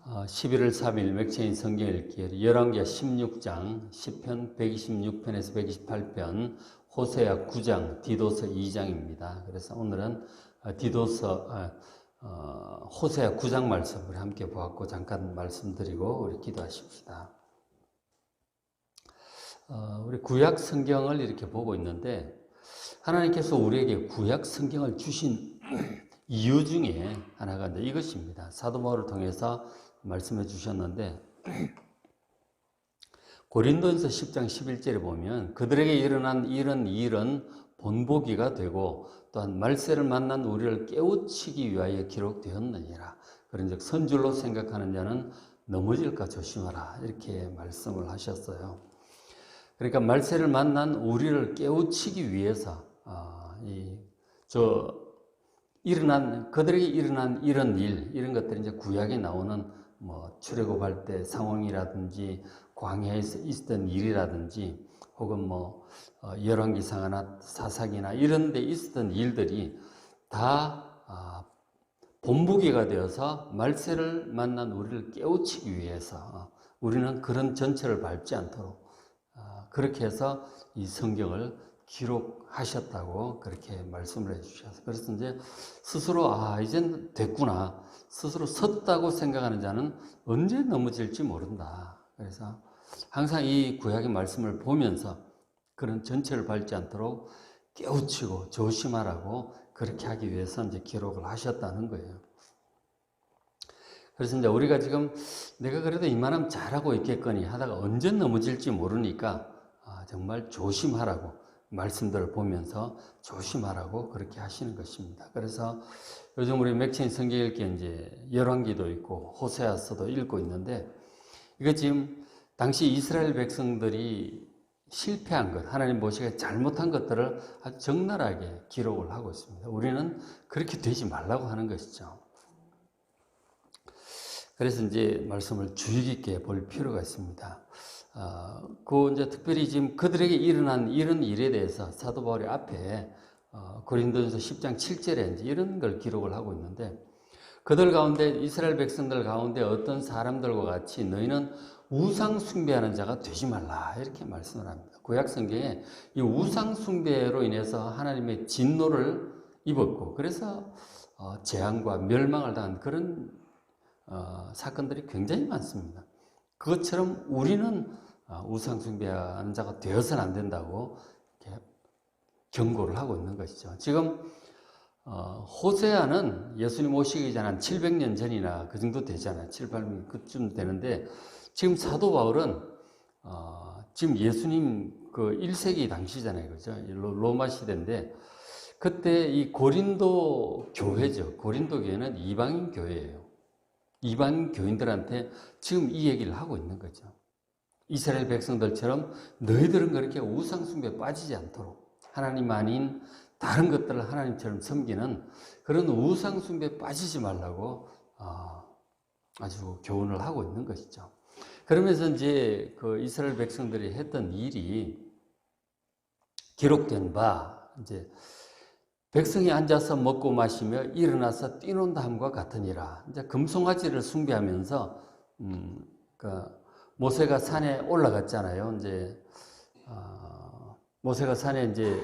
11월 3일 맥체인 성경 읽기 열왕기하 16장, 시편 126편에서 128편, 호세아 9장, 디도서 2장입니다. 그래서 오늘은 호세아 9장 말씀을 함께 보았고 잠깐 말씀드리고 우리 기도하십시다. 우리 구약 성경을 이렇게 보고 있는데 하나님께서 우리에게 구약 성경을 주신 이유 중에 하나가 이것입니다. 사도 바울을 통해서 말씀해 주셨는데 고린도전서 10장 11절에 보면 그들에게 일어난 이런 일은 본보기가 되고 또한 말세를 만난 우리를 깨우치기 위하여 기록되었느니라. 그런즉 선줄로 생각하는 자는 넘어질까 조심하라. 이렇게 말씀을 하셨어요. 그러니까 말세를 만난 우리를 깨우치기 위해서 그들에게 일어난 이런 일, 이런 것들이 이제 구약에 나오는 출애굽할 때 상황이라든지 광야에서 있었던 일이라든지 혹은 열왕기상하나 사사기나 이런 데 있었던 일들이 다 본보기가 되어서 말세를 만난 우리를 깨우치기 위해서 우리는 그런 전철을 밟지 않도록 그렇게 해서 이 성경을 기록하셨다고 그렇게 말씀을 해주셔서 그래서 이제 스스로 이젠 됐구나 스스로 섰다고 생각하는 자는 언제 넘어질지 모른다. 그래서 항상 이 구약의 말씀을 보면서 그런 전체를 밟지 않도록 깨우치고 조심하라고 그렇게 하기 위해서 이제 기록을 하셨다는 거예요. 그래서 이제 우리가 지금 내가 그래도 이만하면 잘하고 있겠거니 하다가 언제 넘어질지 모르니까 정말 조심하라고 말씀들을 보면서 조심하라고 그렇게 하시는 것입니다. 그래서 요즘 우리 맥체인 성경 읽기 이제 열왕기도 있고 호세아서도 읽고 있는데 이거 지금 당시 이스라엘 백성들이 실패한 것, 하나님 모시기에 잘못한 것들을 아주 적나라하게 기록을 하고 있습니다. 우리는 그렇게 되지 말라고 하는 것이죠. 그래서 이제 말씀을 주의 깊게 볼 필요가 있습니다. 이제 특별히 지금 그들에게 일어난 이런 일에 대해서 사도 바울이 앞에 고린도전서 10장 7절에 이제 이런 걸 기록을 하고 있는데 그들 가운데 이스라엘 백성들 가운데 어떤 사람들과 같이 너희는 우상 숭배하는 자가 되지 말라 이렇게 말씀을 합니다. 구약 성경에 이 우상 숭배로 인해서 하나님의 진노를 입었고 그래서 재앙과 멸망을 당한 그런 사건들이 굉장히 많습니다. 그것처럼 우리는 우상 숭배하는 자가 되어서는 안 된다고 이렇게 경고를 하고 있는 것이죠. 지금 호세아는 예수님 오시기 전 한 700년 전이나 그 정도 되잖아요. 7, 8년 그쯤 되는데 지금 사도 바울은 지금 예수님 그 1세기 당시잖아요. 그죠? 로마 시대인데 그때 이 고린도 교회죠. 고린도 교회는 이방인 교회예요. 이방인 교인들한테 지금 이 얘기를 하고 있는 거죠. 이스라엘 백성들처럼 너희들은 그렇게 우상 숭배에 빠지지 않도록 하나님 아닌 다른 것들을 하나님처럼 섬기는 그런 우상 숭배에 빠지지 말라고 아주 교훈을 하고 있는 것이죠. 그러면서 이제 그 이스라엘 백성들이 했던 일이 기록된 바 이제 백성이 앉아서 먹고 마시며 일어나서 뛰논다 함과 같으니라. 이제 금송아지를 숭배하면서 모세가 산에 올라갔잖아요. 이제 모세가 산에 이제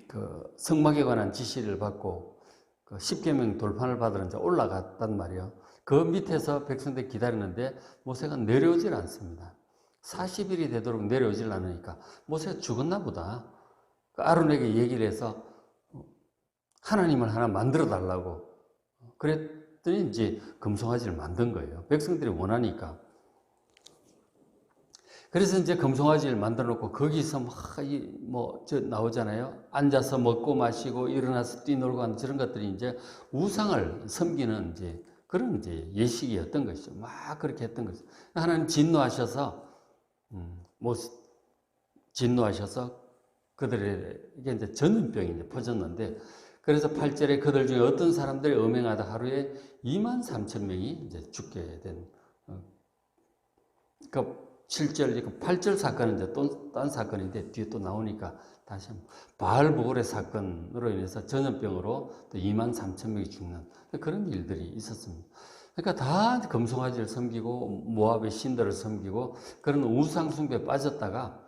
그 성막에 관한 지시를 받고 그 10계명 돌판을 받으러 이제 올라갔단 말이에요. 그 밑에서 백성들이 기다리는데 모세가 내려오질 않습니다. 40일이 되도록 내려오질 않으니까 모세가 죽었나 보다. 아론에게 얘기를 해서 하나님을 하나 만들어 달라고 그랬더니 이제 금송아지를 만든 거예요. 백성들이 원하니까. 그래서 이제 금송아지를 만들어 놓고 거기서 나오잖아요. 앉아서 먹고 마시고 일어나서 뛰놀고 하는 저런 것들이 이제 우상을 섬기는 이제 그런 이제 예식이었던 것이죠. 막 그렇게 했던 것이죠. 하나님 진노하셔서 그들에게 이제 전염병이 이제 퍼졌는데 그래서 8절에 그들 중에 어떤 사람들이 음행하다 하루에 23,000명이 이제 죽게 된, 7절, 8절 사건은 이제 또 딴 사건인데 뒤에 또 나오니까 다시 한번 바알보골의 사건으로 인해서 전염병으로 또 23,000명이 죽는 그런 일들이 있었습니다. 그러니까 다 금송아지를 섬기고 모압의 신들을 섬기고 그런 우상 숭배에 빠졌다가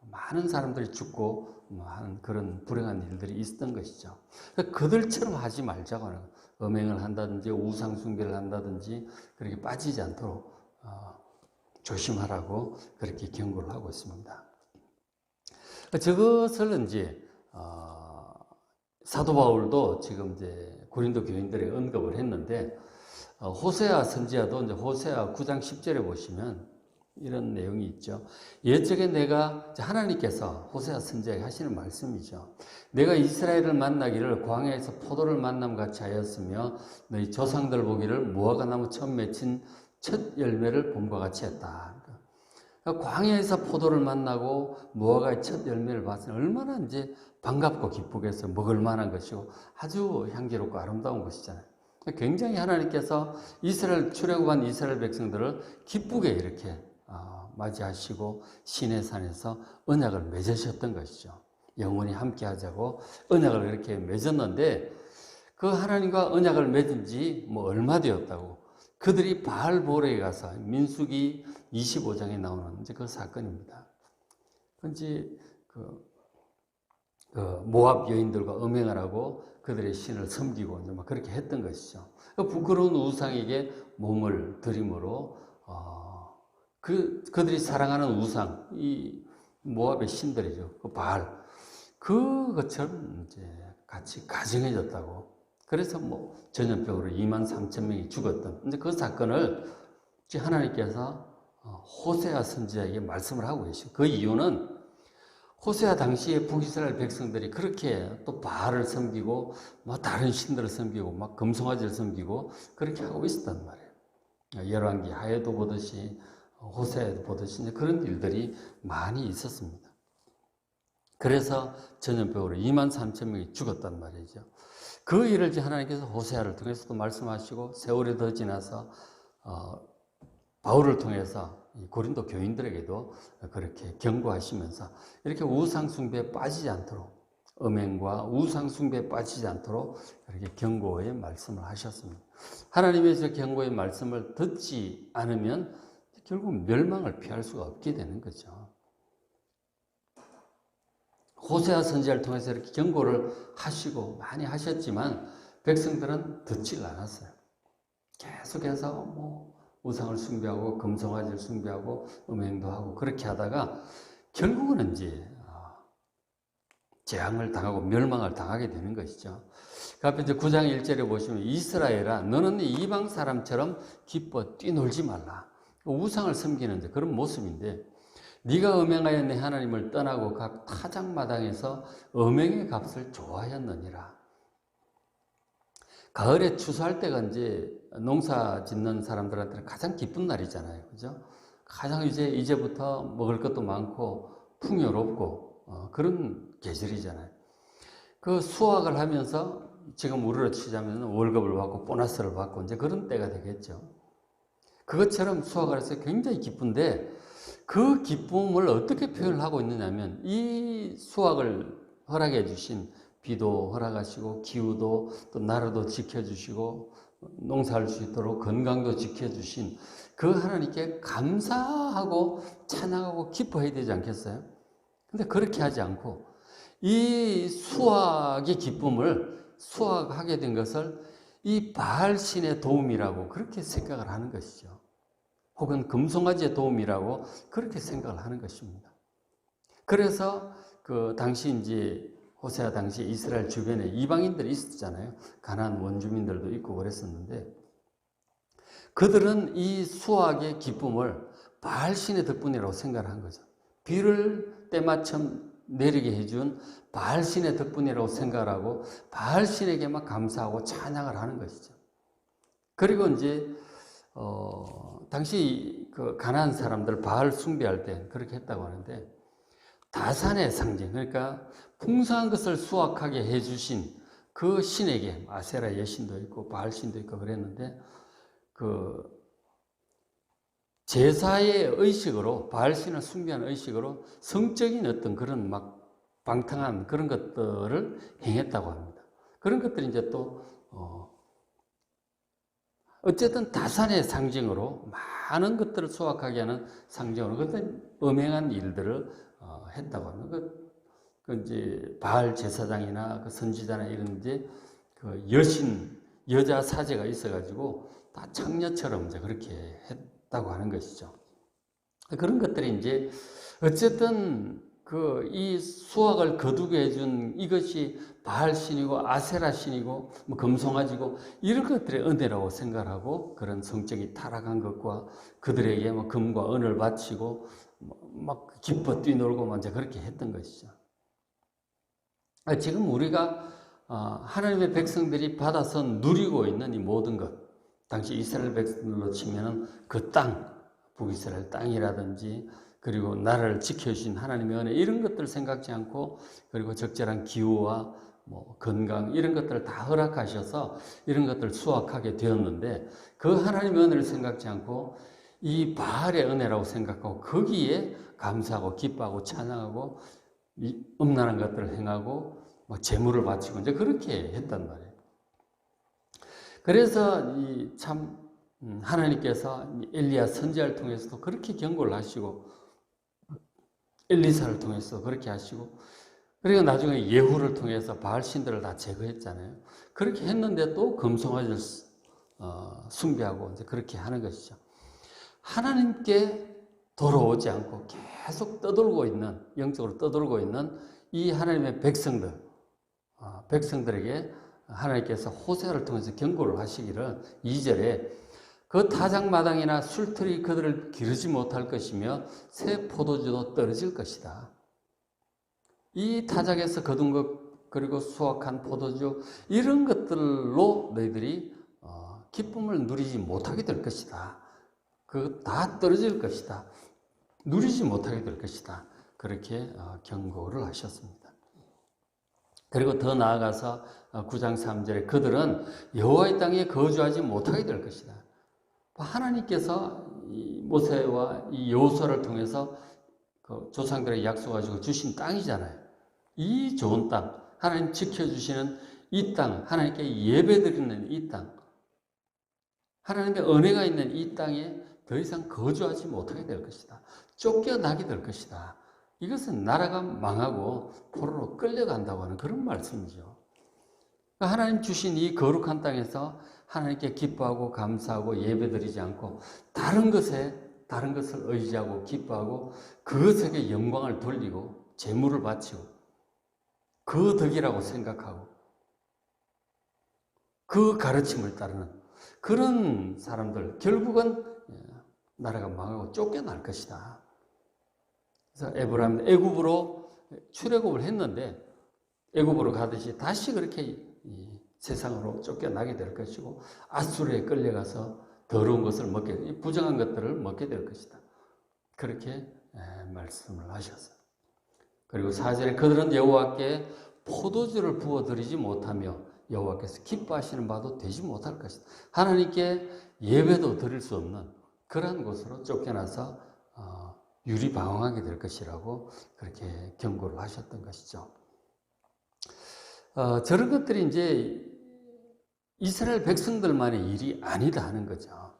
많은 사람들이 죽고 하는 그런 불행한 일들이 있었던 것이죠. 그러니까 그들처럼 하지 말자고 하는 거예요. 음행을 한다든지 우상 숭배를 한다든지 그렇게 빠지지 않도록 조심하라고 그렇게 경고를 하고 있습니다. 저것을 이제 사도 바울도 지금 이제 고린도 교인들에 언급을 했는데 호세아 선지자도 이제 호세아 9장 10절에 보시면 이런 내용이 있죠. 옛적에 내가 하나님께서 호세아 선지자에게 하시는 말씀이죠. 내가 이스라엘을 만나기를 광야에서 포도를 만남 같이 하였으며 너희 조상들 보기를 무화과 나무 처음 맺힌 첫 열매를 봄과 같이 했다. 그러니까 광야에서 포도를 만나고 무화과의 첫 열매를 봤으니 얼마나 이제 반갑고 기쁘겠어요. 먹을 만한 것이고 아주 향기롭고 아름다운 것이잖아요. 굉장히 하나님께서 이스라엘 출애굽한 이스라엘 백성들을 기쁘게 이렇게 맞이하시고 시내산에서 언약을 맺으셨던 것이죠. 영원히 함께 하자고 언약을 이렇게 맺었는데 그 하나님과 언약을 맺은 지 뭐 얼마 되었다고 그들이 바알보레에 가서 민수기 25장에 나오는 이제 그 사건입니다. 이제 모압 여인들과 음행을 하고 그들의 신을 섬기고 이제 막 그렇게 했던 것이죠. 부끄러운 우상에게 몸을 드림으로 그들이 사랑하는 우상, 이 모압의 신들이죠. 그 바알. 그것처럼 이제 같이 가증해졌다고. 그래서 뭐 전염병으로 23,000명이 죽었던. 근데 그 사건을 하나님께서 호세아 선지자에게 말씀을 하고 계시죠. 그 이유는 호세아 당시에 북이스라엘 백성들이 그렇게 또 바알을 섬기고 뭐 다른 신들을 섬기고 막 금송아지를 섬기고 그렇게 하고 있었단 말이에요. 열왕기 하에도 보듯이 호세아에도 보듯이 그런 일들이 많이 있었습니다. 그래서 전염병으로 23,000명이 죽었단 말이죠. 그 일을 이제 하나님께서 호세아를 통해서도 말씀하시고 세월이 더 지나서 바울을 통해서 고린도 교인들에게도 그렇게 경고하시면서 이렇게 우상 숭배에 빠지지 않도록 음행과 우상 숭배에 빠지지 않도록 이렇게 경고의 말씀을 하셨습니다. 하나님의 저 경고의 말씀을 듣지 않으면 결국 멸망을 피할 수가 없게 되는 거죠. 호세아 선지자를 통해서 이렇게 경고를 하시고 많이 하셨지만 백성들은 듣질 않았어요. 계속해서 뭐 우상을 숭배하고 금송아지를 숭배하고 음행도 하고 그렇게 하다가 결국은 이제 재앙을 당하고 멸망을 당하게 되는 것이죠. 그 앞에 이제 9장 1절에 보시면 이스라엘아 너는 이방 사람처럼 기뻐 뛰놀지 말라. 우상을 섬기는 그런 모습인데 네가 음행하여 내 하나님을 떠나고 각 타작마당에서 음행의 값을 좋아하였느니라. 가을에 추수할 때가 이제 농사 짓는 사람들한테는 가장 기쁜 날이잖아요. 그죠? 가장 이제부터 먹을 것도 많고 풍요롭고 그런 계절이잖아요. 그 수확을 하면서 지금 우리로 치자면 월급을 받고 보너스를 받고 이제 그런 때가 되겠죠. 그것처럼 수확을 해서 굉장히 기쁜데 그 기쁨을 어떻게 표현을 하고 있느냐면 이 수확을 허락해 주신 비도 허락하시고 기후도 또 나라도 지켜주시고 농사할 수 있도록 건강도 지켜주신 그 하나님께 감사하고 찬양하고 기뻐해야 되지 않겠어요? 근데 그렇게 하지 않고 이 수확의 기쁨을 수확하게 된 것을 이 바알 신의 도움이라고 그렇게 생각을 하는 것이죠. 혹은 금송아지의 도움이라고 그렇게 생각을 하는 것입니다. 그래서 그 당시 이제 호세아 당시 이스라엘 주변에 이방인들이 있었잖아요. 가나안 원주민들도 있고 그랬었는데 그들은 이 수확의 기쁨을 바알 신의 덕분이라고 생각을 한 거죠. 비를 때마침 내리게 해준 바알 신의 덕분이라고 생각을 하고 바알 신에게만 감사하고 찬양을 하는 것이죠. 그리고 이제 당시 그 가나안 사람들 바알 숭배할 때 그렇게 했다고 하는데 다산의 상징, 그러니까 풍성한 것을 수확하게 해주신 그 신에게 아세라 여신도 있고 바알 신도 있고 그랬는데 그 제사의 의식으로 바알 신을 숭배하는 의식으로 성적인 어떤 그런 막 방탕한 그런 것들을 행했다고 합니다. 그런 것들이 이제 또 어쨌든 다산의 상징으로 많은 것들을 수확하게 하는 상징으로 그때 음행한 일들을 했다고 하는 그 이제 바알 제사장이나 그 선지자나 이런 이제 그 여신 여자 사제가 있어가지고 다 창녀처럼 이제 그렇게 했다고 하는 것이죠. 그런 것들이 이제 어쨌든 그 이 수확을 거두게 해준 이것이 바알 신이고 아세라 신이고 뭐 금송아지고 이런 것들의 은혜라고 생각하고 그런 성적이 타락한 것과 그들에게 뭐 금과 은을 바치고 막 기뻐 뛰놀고 먼저 그렇게 했던 것이죠. 지금 우리가 하나님의 백성들이 받아서 누리고 있는 이 모든 것, 당시 이스라엘 백성들로 치면은 그 땅, 북이스라엘 땅이라든지 그리고 나라를 지켜주신 하나님의 은혜 이런 것들 생각지 않고 그리고 적절한 기후와 뭐 건강 이런 것들을 다 허락하셔서 이런 것들을 수확하게 되었는데 그 하나님의 은혜를 생각지 않고 이 바알의 은혜라고 생각하고 거기에 감사하고 기뻐하고 찬양하고 이 음란한 것들을 행하고 뭐 재물을 바치고 이제 그렇게 했단 말이에요. 그래서 이 참 하나님께서 엘리야 선지자를 통해서도 그렇게 경고를 하시고 엘리사를 통해서 그렇게 하시고 그리고 나중에 예후를 통해서 바알 신들을 다 제거했잖아요. 그렇게 했는데 또 금송아지를 숭배하고 이제 그렇게 하는 것이죠. 하나님께 돌아오지 않고 계속 떠돌고 있는 영적으로 떠돌고 있는 이 하나님의 백성들에게 하나님께서 호세아를 통해서 경고를 하시기를 2절에 그 타작마당이나 술틀이 그들을 기르지 못할 것이며 새 포도주도 떨어질 것이다. 이 타작에서 거둔 것 그리고 수확한 포도주 이런 것들로 너희들이 기쁨을 누리지 못하게 될 것이다. 그 다 떨어질 것이다. 누리지 못하게 될 것이다. 그렇게 경고를 하셨습니다. 그리고 더 나아가서 9장 3절에 그들은 여호와의 땅에 거주하지 못하게 될 것이다. 하나님께서 이 모세와 이 여호수아를 통해서 그 조상들에게 약속하시고 주신 땅이잖아요. 이 좋은 땅, 하나님 지켜주시는 이 땅, 하나님께 예배드리는 이 땅, 하나님의 은혜가 있는 이 땅에 더 이상 거주하지 못하게 될 것이다. 쫓겨나게 될 것이다. 이것은 나라가 망하고 포로로 끌려간다고 하는 그런 말씀이죠. 하나님 주신 이 거룩한 땅에서 하나님께 기뻐하고 감사하고 예배드리지 않고 다른 것을 의지하고 기뻐하고 그것에게 영광을 돌리고 재물을 바치고 그 덕이라고 생각하고 그 가르침을 따르는 그런 사람들 결국은 나라가 망하고 쫓겨날 것이다. 그래서 애굽으로 출애굽을 했는데 애굽으로 가듯이 다시 그렇게 세상으로 쫓겨나게 될 것이고 아수르에 끌려가서 더러운 것을 먹게 부정한 것들을 먹게 될 것이다. 그렇게 말씀을 하셨어요. 그리고 4절에 그들은 여호와께 포도주를 부어드리지 못하며 여호와께서 기뻐하시는 바도 되지 못할 것이다. 하나님께 예배도 드릴 수 없는 그러한 곳으로 쫓겨나서 유리방황하게 될 것이라고 그렇게 경고를 하셨던 것이죠. 저런 것들이 이제 이스라엘 백성들만의 일이 아니다 하는 거죠.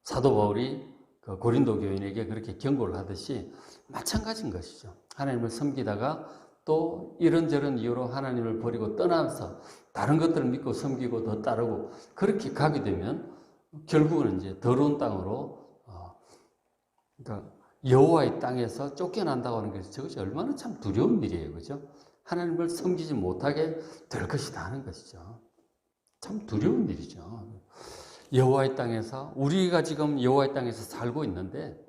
사도 바울이 그 고린도 교인에게 그렇게 경고를 하듯이 마찬가지인 것이죠. 하나님을 섬기다가 또 이런저런 이유로 하나님을 버리고 떠나서 다른 것들을 믿고 섬기고 더 따르고 그렇게 가게 되면 결국은 이제 더러운 땅으로 그러니까 여호와의 땅에서 쫓겨난다고 하는 것이 저것이 얼마나 참 두려운 일이에요, 그죠? 하나님을 섬기지 못하게 될 것이다 하는 것이죠. 참 두려운 일이죠. 여호와의 땅에서 우리가 지금 여호와의 땅에서 살고 있는데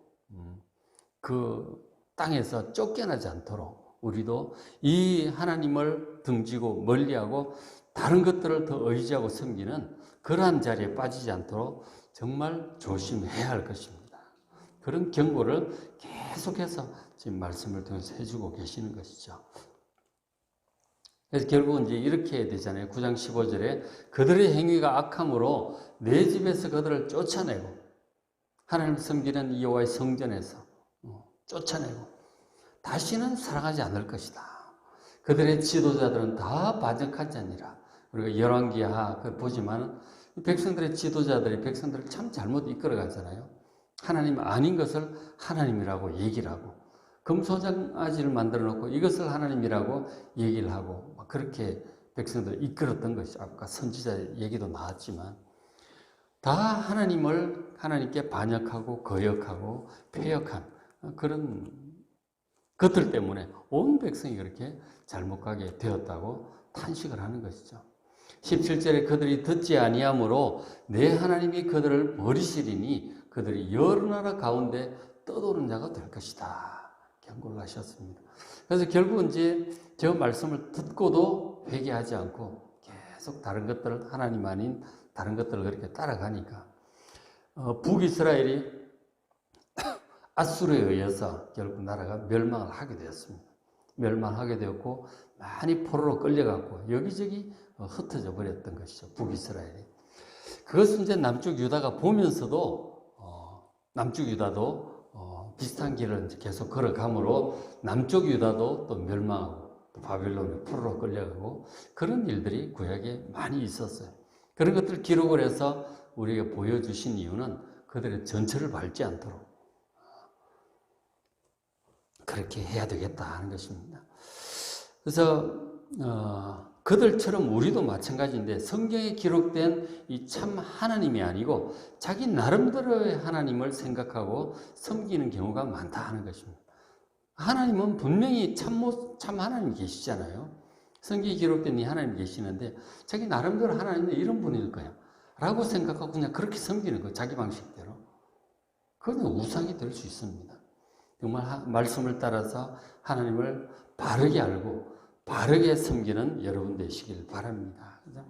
그 땅에서 쫓겨나지 않도록 우리도 이 하나님을 등지고 멀리하고 다른 것들을 더 의지하고 섬기는 그러한 자리에 빠지지 않도록 정말 조심해야 할 것입니다. 그런 경고를 계속해서 지금 말씀을 통해서 해주고 계시는 것이죠. 그래서 결국은 이제 이렇게 해야 되잖아요. 9장 15절에 그들의 행위가 악함으로 내 집에서 그들을 쫓아내고 하나님을 섬기는 여호와의 성전에서 쫓아내고 다시는 사랑하지 않을 것이다. 그들의 지도자들은 다 반역한 자니라. 우리가 열왕기하 보지만 백성들의 지도자들이 백성들을 참 잘못 이끌어가잖아요. 하나님 아닌 것을 하나님이라고 얘기를 하고, 금소장아지를 만들어 놓고 이것을 하나님이라고 얘기를 하고, 막 그렇게 백성들을 이끌었던 것이죠. 아까 선지자 얘기도 나왔지만, 다 하나님께 반역하고 거역하고 폐역한 그런 것들 때문에 온 백성이 그렇게 잘못 가게 되었다고 탄식을 하는 것이죠. 17절에 그들이 듣지 아니하므로 내 하나님이 그들을 버리시리니 그들이 여러 나라 가운데 떠도는 자가 될 것이다. 경고를 하셨습니다. 그래서 결국은 이제 저 말씀을 듣고도 회개하지 않고 계속 다른 것들을, 하나님 아닌 다른 것들을 그렇게 따라가니까 북이스라엘이 아수르에 의해서 결국 나라가 멸망을 하게 되었습니다. 멸망하게 되었고 많이 포로로 끌려갔고 여기저기 흩어져 버렸던 것이죠. 북이스라엘이. 그것은 이제 남쪽 유다가 보면서도 남쪽 유다도 비슷한 길을 계속 걸어가므로 남쪽 유다도 또 멸망하고 또 바벨론에 포로로 끌려가고 그런 일들이 구약에 많이 있었어요. 그런 것들을 기록을 해서 우리에게 보여주신 이유는 그들의 전철을 밟지 않도록 그렇게 해야 되겠다 하는 것입니다. 그래서 그들처럼 우리도 마찬가지인데 성경에 기록된 이 참 하나님이 아니고 자기 나름대로의 하나님을 생각하고 섬기는 경우가 많다 하는 것입니다. 하나님은 분명히 참 하나님 계시잖아요. 성경에 기록된 이 하나님 계시는데 자기 나름대로 하나님은 이런 분일 거야 라고 생각하고 그냥 그렇게 섬기는 거예요. 자기 방식대로. 그건 우상이 될 수 있습니다. 정말 말씀을 따라서 하나님을 바르게 알고 바르게 섬기는 여러분 되시길 바랍니다. 그죠?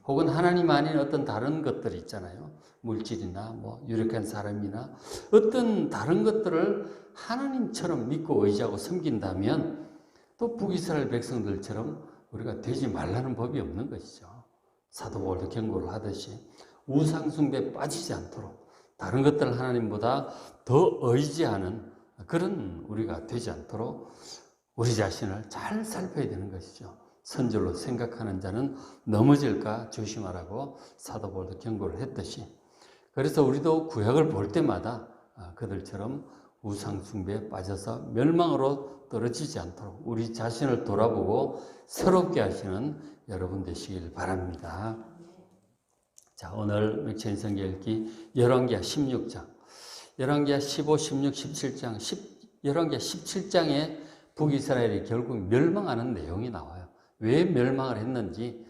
혹은 하나님 아닌 어떤 다른 것들이 있잖아요. 물질이나 뭐 유력한 사람이나 어떤 다른 것들을 하나님처럼 믿고 의지하고 섬긴다면 또 북이스라엘 백성들처럼 우리가 되지 말라는 법이 없는 것이죠. 사도 바울도 경고를 하듯이 우상 숭배에 빠지지 않도록 다른 것들을 하나님보다 더 의지하는 그런 우리가 되지 않도록 우리 자신을 잘 살펴야 되는 것이죠. 선절로 생각하는 자는 넘어질까 조심하라고 사도 바울도 경고를 했듯이 그래서 우리도 구약을 볼 때마다 그들처럼 우상 숭배에 빠져서 멸망으로 떨어지지 않도록 우리 자신을 돌아보고 새롭게 하시는 여러분 되시길 바랍니다. 자, 오늘 맥체인 성경 읽기 열왕기하 16장, 열왕기하 15, 16, 17장, 열왕기하 17장에 북이스라엘이 결국 멸망하는 내용이 나와요. 왜 멸망을 했는지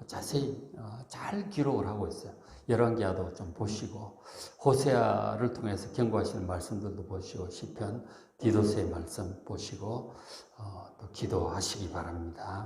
자세히 잘 기록을 하고 있어요. 열왕기하도 좀 보시고 호세아를 통해서 경고하시는 말씀들도 보시고 시편 디도스의 말씀 보시고 또 기도하시기 바랍니다.